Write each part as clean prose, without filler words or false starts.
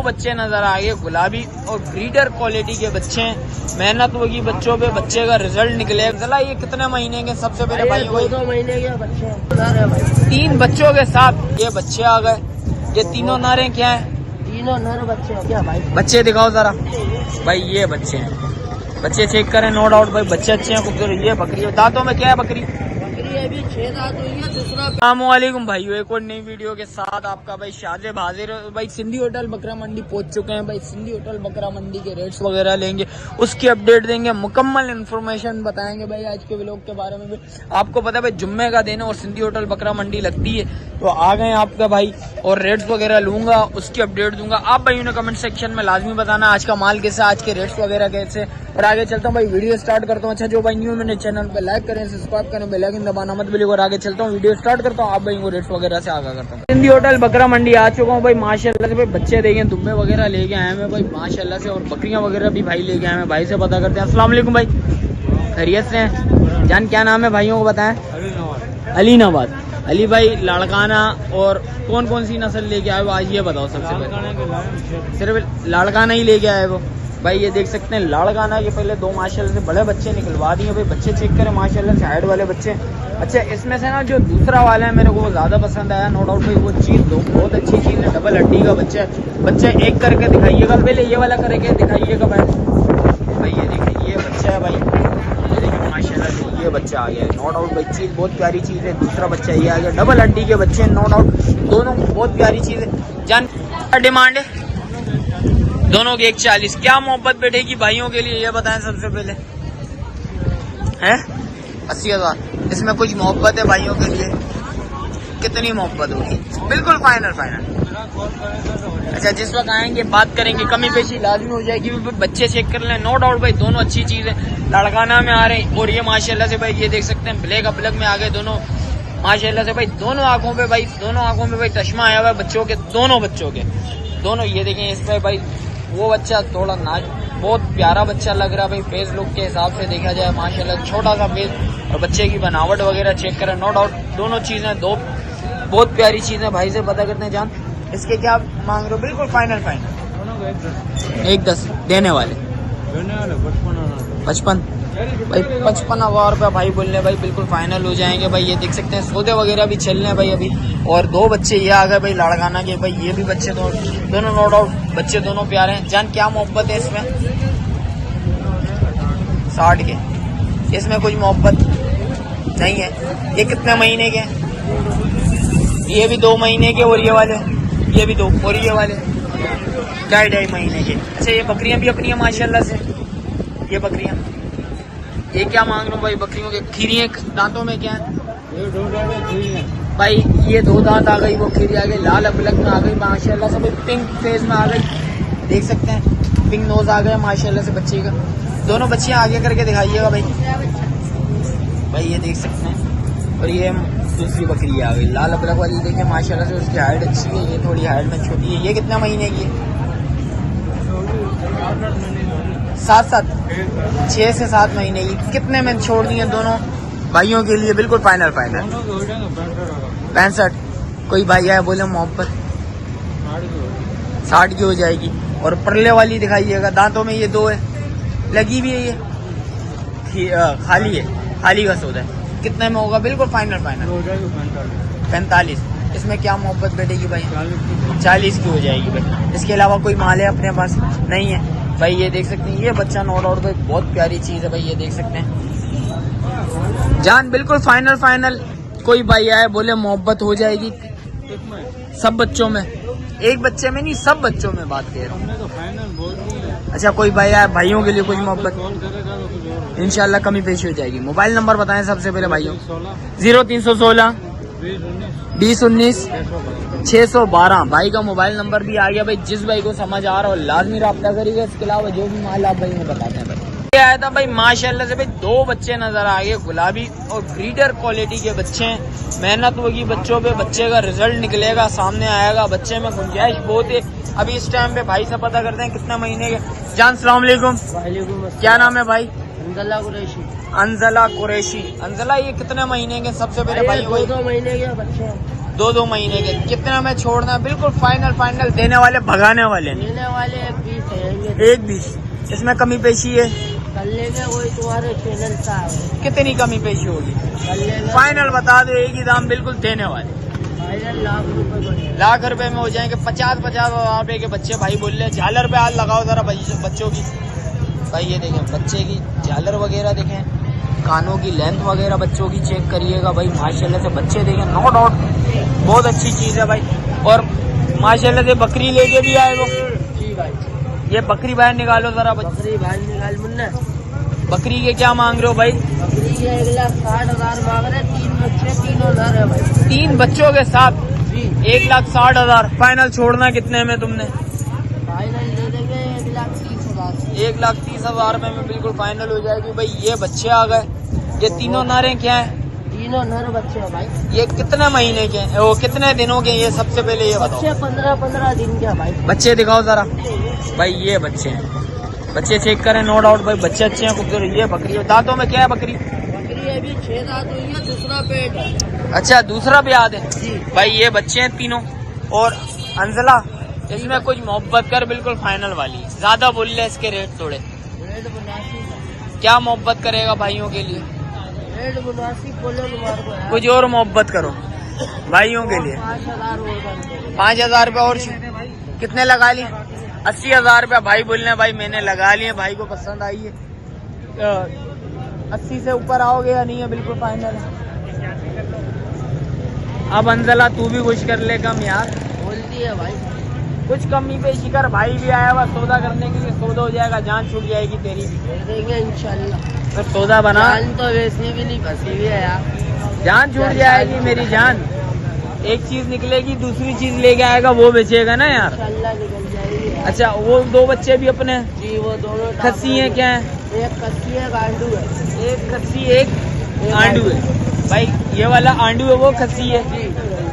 बच्चे नजर आ गए गुलाबी और ब्रीडर क्वालिटी के बच्चे हैं। मेहनत होगी बच्चों पे, बच्चे का रिजल्ट निकले। चला ये कितने महीने के सबसे पहले भाई? 2 महीने के बच्चे। 3 बच्चों के साथ ये बच्चे आ गए। ये तीनों नर क्या है? तीनों नर बच्चे क्या भाई? बच्चे दिखाओ जरा भाई। ये बच्चे हैं, बच्चे चेक करें। नो डाउट भाई बच्चे अच्छे हैं, खूबसूरत। ये बकरी दांतों में क्या है? बकरी अभी 6 दांत हुई है। दूसरा अस्सलामुअलैकुम भाइयों, एक और नई वीडियो के साथ आपका भाई शाजिब हाजिर। भाई सिंधी होटल बकरा मंडी पहुंच चुके हैं। भाई सिंधी होटल बकरा मंडी के रेट्स वगैरह लेंगे, उसकी अपडेट देंगे, मुकम्मल इन्फॉर्मेशन बताएंगे भाई आज के व्लॉग के बारे में भी। आपको पता है भाई जुम्मे का दिन है और सिंधी होटल बकरा मंडी लगती है, तो आ गए आपका भाई और रेट्स वगैरह लूंगा, उसकी अपडेट दूंगा। आप भाइयों ने कमेंट सेक्शन में लाजमी बताना आज का माल कैसे, आज के रेट्स वगैरह कैसे। और आगे चलता हूँ भाई, वीडियो स्टार्ट करता हूँ। अच्छा जो भाई न्यू मैंने चैनल पे लाइक करें, सब्सक्राइब करें, बेल आइकन दबाना मत भूलिएगा। और आगे चलता हूँ, वीडियो स्टार्ट करता हूँ। आप भाई को रेट्स वगैरह से आगा करता हूँ। सिंधी होटल बकरा मंडी आ चुका हूँ भाई। माशाल्लाह से भाई बच्चे देखें, दुम्बे वगैरह लेके आए हैं भाई माशाल्लाह से, और बकरियां वगैरह भी भाई लेके आए हैं। भाई से पता करते हैं। अस्सलाम वालेकुम भाई, खैरियत से हैं? जान क्या नाम है भाइयों को बताएं? अली नवाज। अली भाई लाड़काना और कौन कौन सी नस्ल लेके आए वो आज ये बताओ सबसे पहले। सिर्फ लाड़काना ही लेके आए वो भाई। ये देख सकते हैं लाड़काना के पहले 2 माशाल्लाह से बड़े बच्चे निकलवा दिए भाई। बच्चे चेक करें माशाल्लाह से, हाइट वाले बच्चे। अच्छा इसमें से ना जो दूसरा वाला है मेरे को वो ज्यादा पसंद आया, नो डाउट भाई। वो चीज बहुत अच्छी चीज है, डबल हड्डी का बच्चा है। बच्चा एक करके दिखाइएगा, पहले ये वाला करके दिखाइएगा भाई। ये देखिए ये बच्चा है भाई, ये देखिए माशाल्लाह से ये बच्चा आ गया है। नो डाउट भाई चीज बहुत प्यारी चीज है। दूसरा बच्चा ये आ गया, डबल हड्डी के बच्चे, नो डाउट दोनों बहुत प्यारी चीज है। जान डिमांड है दोनों की? 140। क्या मोहब्बत बैठेगी भाइयों के लिए ये बताएं सबसे पहले? है 80,000। इसमें कुछ मोहब्बत है भाइयों के लिए? कितनी मोहब्बत होगी? बिल्कुल फाइनल। अच्छा जिस वक्त आएंगे बात करेंगे, कमी पेशी लाजमी हो जाएगी। बच्चे चेक कर लें, नो डाउट भाई दोनों अच्छी चीज है। लड़काना में आ रहे हैं और ये माशाल्लाह से भाई ये देख सकते हैं ब्लैक अपलग में आ गए दोनों माशाल्लाह से भाई। दोनों आंखों पे भाई चश्मा आया हुआ है बच्चों के, दोनों बच्चों के दोनों। ये देखें इसमें भाई वो बच्चा थोड़ा नाज बहुत प्यारा बच्चा लग रहा है भाई। फेस लुक के हिसाब से देखा जाए माशाल्लाह छोटा सा फेस, और बच्चे की बनावट वगैरह चेक करें। नो डाउट दोनों चीजें दो बहुत प्यारी चीजें। भाई से पता करते हैं जान इसके क्या मांग रहे हो? बिल्कुल फाइनल 110 देने वाले 55 भाई। 55,000 रुपया भाई बोलने भाई, बिल्कुल फाइनल हो जाएंगे भाई। ये देख सकते हैं सौदे वगैरह भी चल रहे हैं भाई अभी। और 2 बच्चे ये आ गए भाई लाड़काना के भाई। ये भी बच्चे दोनों नो डाउट बच्चे दोनों प्यारे हैं। जान क्या मोहब्बत है इसमें? 60 के। इसमें कुछ मोहब्बत नहीं है। ये कितने महीने के? ये भी 2 महीने के, और ये वाले ये भी 2, और ये वाले 2.5 महीने के। अच्छा ये बकरियां भी अपनी है माशाल्लाह से। ये बकरियां ये क्या मांग रहा हूँ भाई? बकरियों के खीरी दांतों में क्या है भाई? ये 2 दांत आ गई, वो खीरी आ गई, लाल अपलक में आ गई माशाल्लाह से भाई। पिंक फेस में आ गई, देख सकते हैं पिंक नोज आ गया माशाल्लाह से बच्चे का। दोनों बच्चियां आगे करके दिखाइएगा भाई। ये देख सकते हैं। और ये दूसरी बकरी आ गई लाल अपलक वाली, देखिए माशाल्लाह से उसकी हाइट अच्छी है। ये थोड़ी हाइट में छोटी है। ये कितना महीने की है? 6 से 7 महीने की। कितने में छोड़ दिए दोनों भाइयों के लिए? बिल्कुल फाइनल 65। कोई भाई आया बोले मोहब्बत 60 की हो जाएगी। और परले वाली दिखाइएगा, दांतों में ये 2 है, लगी भी है, ये खाली है, खाली का सौदा है। कितने में होगा? बिल्कुल फाइनल 45। इसमें क्या मोहब्बत बैठेगी भाई? 40 की हो जाएगी भाई। इसके अलावा कोई माल है अपने पास? नहीं है भाई। ये देख सकते हैं ये बच्चा नो डाउट भाई बहुत प्यारी चीज है भाई। ये देख सकते हैं जान बिल्कुल फाइनल। कोई भाई आए बोले मोहब्बत हो जाएगी सब बच्चों में? एक बच्चे में नहीं, सब बच्चों में बात कर रहा हूँ। अच्छा कोई भाई आए भाइयों के लिए कुछ मोहब्बत इंशाल्लाह कमी पेशी हो जाएगी। मोबाइल नंबर बताएं सबसे पहले भाइयों। 0316 2019 612 भाई का मोबाइल नंबर भी आ गया भाई। जिस भाई को समझ आ रहा हो लाजमी रब्ता करिएगा। इसके अलावा जो भी माल आप भाई में बताते हैं भाई। ये आया था भाई माशाल्लाह से भाई 2 बच्चे नजर आ गए गुलाबी और ब्रीडर क्वालिटी के बच्चे हैं। मेहनत होगी बच्चों पे, बच्चे का रिजल्ट निकलेगा, सामने आएगा। बच्चे में गुंजाइश बहुत है अभी इस टाइम पे। भाई से पता करते हैं कितना महीने के। जान सलाम वालेकुम। क्या नाम है भाई? अंजला कुरैशी। अंजला ये कितने महीने के सबसे पहले भाई? 2 महीने के बच्चे। 2 महीने के कितना में छोड़ना है? बिल्कुल फाइनल देने वाले, भगाने वाले नहीं। लेने वाले 1 20 है। 1 20 इसमें कमी पेशी है? कर लेंगे, वही तुम्हारे चैनल का है। कितनी कमी पेशी होगी? कर लेंगे फाइनल बता दो, एक ही दाम बिल्कुल देने वाले। फाइनल लाख रुपए बढ़ेगा। लाख रुपए में हो जाएंगे। 50 हजार रुपए के बच्चे भाई बोल रहे। झालर पे हाथ लगाओ जरा बच्चों की। भाई ये देखें बच्चे की झालर वगैरह देखें, कानों की लेंथ वगैरह बच्चों की चेक करिएगा भाई। माशाल्लाह से बच्चे देखें, नो डाउट बहुत अच्छी चीज है भाई। और माशाल्लाह से बकरी लेके भी आए वो। जी भाई, ये बकरी बाहर निकालो जरा। बकरी भाई निकाल मुन्ना। बकरी के क्या मांग रहे हो भाई? बकरी के 1,60,000 मांग रहे। 3 बच्चे 3 नर है भाई। 3 बच्चों के साथ जी 1,60,000। फाइनल छोड़ना कितने में तुमने? फाइनल दे देंगे 1,30,000। 1,30,000 रुपए में बिल्कुल फाइनल हो जाएगी भाई। ये बच्चे आ गए। ये तीनों नारे क्या है? तीनों नर बच्चे हैं भाई। ये कितने महीने के हैं? वो कितने दिनों के हैं? ये सबसे पहले ये बताओ। बच्चे 15-15 दिन के हैं भाई। बच्चे दिखाओ जरा भाई। ये बच्चे हैं, बच्चे चेक करें। नो डाउट भाई बच्चे अच्छे हैं, खूबसूरत। ये बकरी है। दांतों में क्या है बकरी? बकरी अभी 6 दांत हुई है, दूसरा पेट है। अच्छा दूसरा भी याद है जी भाई। ये बच्चे हैं तीनों। और अंजला इसमें कुछ मोहब्बत कर, बिल्कुल फाइनल वाली। ज्यादा बोल ले इसके रेट थोड़े। रेड मुनासिब, क्या मोहब्बत करेगा भाइयों के लिए? रेड मुनासिब बोलो तुम्हारे को यार। कुछ और मोहब्बत करो भाइयों के लिए। 5,000 होगा। 5,000 रुपये और कितने लगा लिए? 80,000 रुपया भाई बोलने। भाई मैंने लगा लिए, भाई को पसंद आई है। 80 से ऊपर आओगे या नहीं है? बिल्कुल फाइनल है। अब अंजला तू भी कुछ कर ले कम यार। बोलती है भाई। कुछ कमी पे शिकर। भाई भी आया हुआ सौदा करने के लिए। सौदा हो जाएगा, जान छूट जाएगी तेरी भी। दे देंगे इंशाल्लाह। तो सौदा बना। जान तो वैसे भी नहीं फंसी हुई है यार। जान छूट जाएगी मेरी जान। एक चीज निकलेगी, दूसरी चीज लेके आएगा, वो बेचेगा ना यार। इंशाल्लाह निकल जाएगी यार। अच्छा वो 2 बच्चे भी अपने हैं? जी वो दोनों खस्सी है क्या है? एक कच्ची है, एक आंडू है। एक खस्सी एक आंडू है भाई। ये वाला आंडू है, वो खस्सी है। जी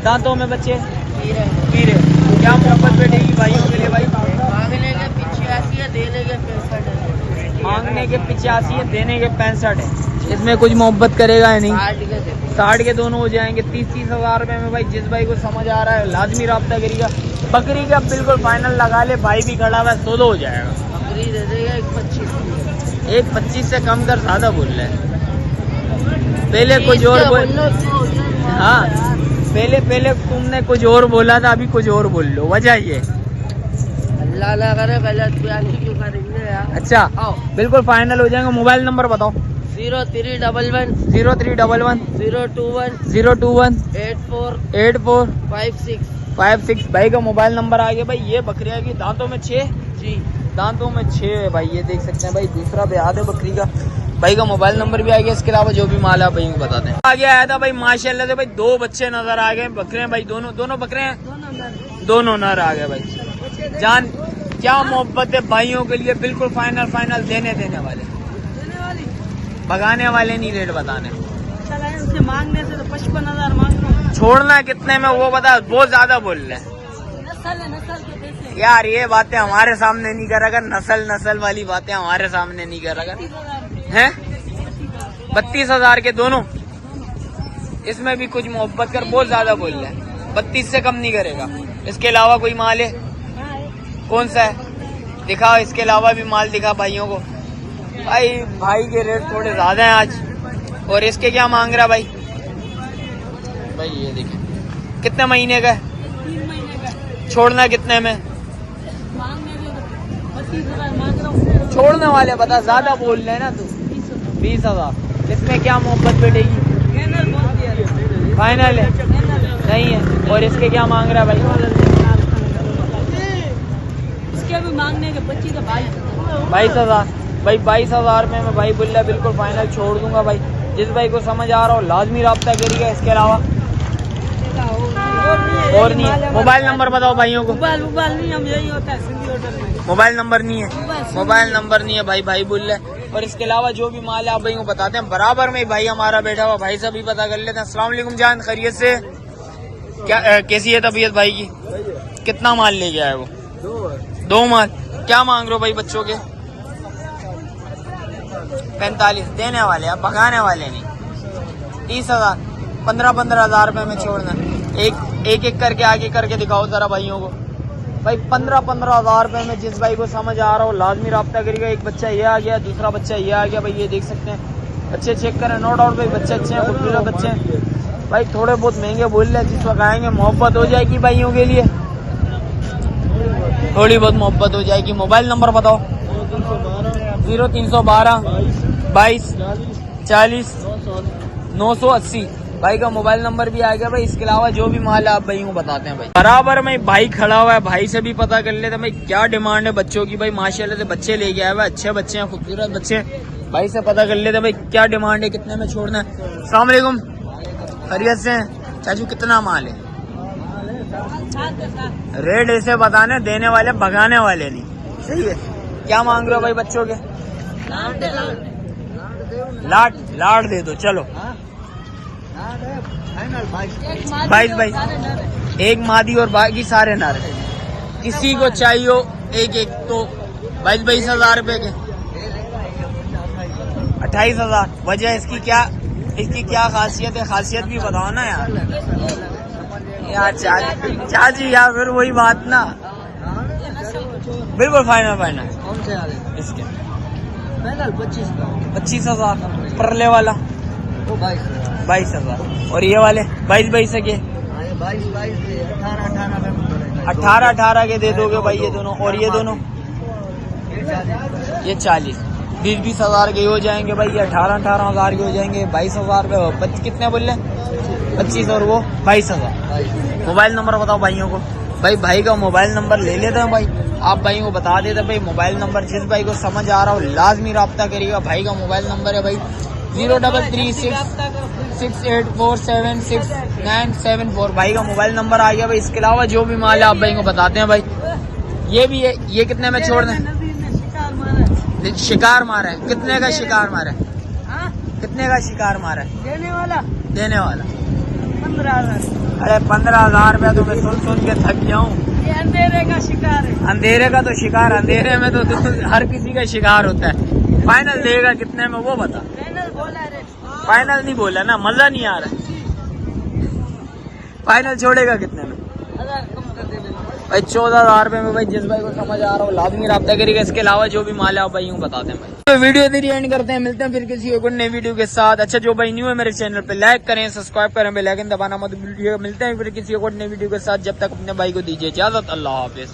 दांतों में बच्चे ठीक है। पीरे। क्या मोहब्बत बैठेगी भाइयों के लिए भाई? मांगने के 85 है, देने के 65 है। मांगने के 85 है, देने के 65 है। इसमें कुछ मोहब्बत करेगा या नहीं? 60 के दे। 60 के दोनों हो जाएंगे। 30-30 हजार रुपए में भाई। जिस भाई को समझ आ रहा है लाजमी रब्ता करेगा। बकरी का बिल्कुल फाइनल लगा ले। भाई भी खड़ा हुआ है, सौदा हो जाएगा। बकरी दे देगा 1,25। 1,25 से कम कर, ज्यादा बोल रहे हैं। पहले कुछ और बोल। हाँ पहले तुमने कुछ और बोला था, अभी कुछ और बोल लो। वजह ये अल्लाह ना करे गलत बयानी क्यों करेंगे यार। अच्छा आओ बिल्कुल फाइनल हो जाएंगे। मोबाइल नंबर बताओ। 0311 0311 021 021 84 84 56। 56 भाई का मोबाइल नंबर आ गया भाई। ये बकरिया की दांतों में 6, जी दांतों में 6 है भाई। ये देख सकते हैं भाई। दूसरा ब्याद है बकरी का। भाई का मोबाइल नंबर भी आ गया। इसके अलावा जो भी माल है भाई को बता दें। आगे आया था भाई माशाल्लाह से भाई। 2 बच्चे नजर आ गए। बकरे हैं भाई, दोनों बकरे हैं। दोनों नर आ गए भाई। जान क्या मोहब्बत है भाइयों के लिए। बिल्कुल फाइनल देने वाले, भगाने वाले नहीं। रेट बताने उसके मांगने से तो 55,000 मांग रहा हूँ। छोड़ना कितने में वो बता। बहुत ज्यादा बोल रहे हैं नस्ल के पैसे यार। ये बातें हमारे सामने नहीं कर अगर। नस्ल वाली बातें हमारे सामने नहीं कर अगर हैं। 32,000 के दोनों। इसमें भी कुछ मोहब्बत कर। बहुत ज्यादा बोल रहे हैं। 32 से कम नहीं करेगा। इसके अलावा कोई माल है? कौन सा है दिखा। इसके अलावा भी माल दिखा भाइयों को। भाई के रेट थोड़े ज्यादा हैं आज। और इसके क्या मांग रहा भाई? भाई ये देखें कितने महीने का है? 3 महीने का। छोड़ना कितने में? मांगने के 32,000 मांग रहा हूँ। छोड़ने वाले बता। ज्यादा बोल रहे हैं ना तू। 20,000। इसमें क्या मोहब्बत बैठेगी? फाइनल है नहीं है। और इसके क्या मांग रहा है भाई? इसके भी मांगने के 25,000। 22,000 भाई। 22,000 में मैं भाई बोल रहा बिल्कुल फाइनल छोड़ दूंगा भाई। जिस भाई को समझ आ रहा हो लाजमी रब्ता करिएगा। इसके अलावा और नहीं है। मोबाइल नंबर बताओ भाइयों को। मोबाइल नहीं, हम यही होता है सिंधी होटल में। मोबाइल नंबर नहीं है। मोबाइल नंबर नहीं है भाई बोल रहे। और इसके अलावा जो भी माल है आप भाई को बताते हैं। बराबर में भाई हमारा बैठा हुआ भाई से भी पता कर लेते हैं। अस्सलाम वालेकुम जान, खैरियत से? क्या कैसी है तबीयत भाई की? कितना माल ले गया है वो? 2 माल। क्या मांग रहे हो भाई बच्चों के? 45 देने वाले, आप भगाने वाले नहीं। 30,000 15,000 रुपए में छोड़ना। एक एक करके आगे करके दिखाओ जरा भाइयों को। भाई 15,000 रुपए में जिस भाई को समझ आ रहा हो लाजमी रब्ता करिएगा। एक बच्चा ये आ गया, दूसरा बच्चा ये आ गया। भाई ये देख सकते हैं, बच्चे चेक करें, नो डाउट भाई बच्चे अच्छे हैं, खूबसूरत बच्चे हैं। भाई थोड़े बहुत महंगे बोल रहे हैं, जिस वक्त आएंगे मोहब्बत हो जाएगी भाइयों के लिए, थोड़ी बहुत मोहब्बत हो जाएगी। मोबाइल नंबर बताओ। 0312 22 40 980 भाई का मोबाइल नंबर भी आ गया। भाई इसके अलावा जो भी माल है आप भाई को बताते हैं। भाई बराबर में भाई खड़ा हुआ है, भाई से भी पता कर लेते हैं भाई क्या डिमांड है बच्चों की। भाई माशाल्लाह से बच्चे लेके आए हुए, अच्छे बच्चे हैं, खूबसूरत बच्चे। भाई से पता कर लेते हैं भाई क्या डिमांड है, कितने में छोड़ना है। अस्सलाम वालेकुम, खैरियत से हैं चाचू? कितना माल है? रेट ऐसे बताने, देने वाले भगाने वाले नहीं। सही है। क्या मांग रहे हो भाई बच्चों के? लाट दे दो। चलो 22 एक मादी और बाकी सारे नर। किसी को चाहिए एक एक तो 22 हजार रुपए के 28,000। वजह इसकी क्या खासियत है? खासियत भी बताओ ना यार चाची यार, फिर वही बात ना। बिल्कुल फाइनल इसके 25,000। परले वाला 22,000 और ये वाले 22 के 18 के दे दोगे भाई ये दोनों। और ये दोनों ये 40 20,000 के हो जाएंगे भाई। ये 18,000 के हो जाएंगे। 22,000 रुपये कितने बोल रहे? 25 और वो 22,000। मोबाइल नंबर बताओ भाइयों को। भाई का मोबाइल नंबर ले लेते हैं भाई, आप भाई को बता देते हैं। भाई मोबाइल नंबर जिस भाई को समझ आ रहा हो लाजमी रब्ता करिएगा। भाई का मोबाइल नंबर है भाई 033668476974। भाई का मोबाइल नंबर आ गया भाई। इसके अलावा जो भी माल है आप भाई को बताते हैं। भाई ये भी है, ये कितने में छोड़ दें? शिकार मारा है। कितने का शिकार मारा है? कितने का शिकार मारा है? देने वाला 15,000। अरे 15,000 रुपया तो मैं सुन के थक जाऊँ। ये अंधेरे का शिकार है। अंधेरे का तो शिकार, अंधेरे में तो हर किसी का शिकार होता है। फाइनल देगा कितने में वो बता। फाइनल नहीं बोला ना, मजा नहीं आ रहा। फाइनल छोड़ेगा कितने में? भाई 14,000 रुपए में। भाई जिस भाई को समझ आ रहा हो लाजमी रब्ता करिएगा। इसके अलावा जो भी माल है आप भाई बताते हैं। भाई तो वीडियो इधर एंड करते हैं, मिलते हैं फिर किसी और नई वीडियो के साथ। अच्छा जो भाई न्यू है मेरे चैनल पे लाइक करें, सब्सक्राइब करें, बेल आइकन दबाना मत भूलिएगा। मिलते हैं फिर किसी और नई वीडियो के साथ। जब तक अपने भाई को दीजिए इजाजत। अल्लाह हाफिज।